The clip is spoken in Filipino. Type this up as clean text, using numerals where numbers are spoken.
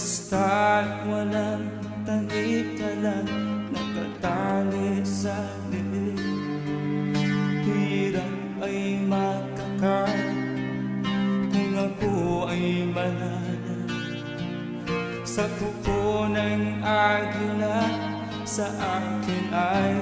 Basta't walang takip ka lang nakatali sa liig. Hirap ay makakain kung ako ay malala sa kuko ng agila. Sa akin ay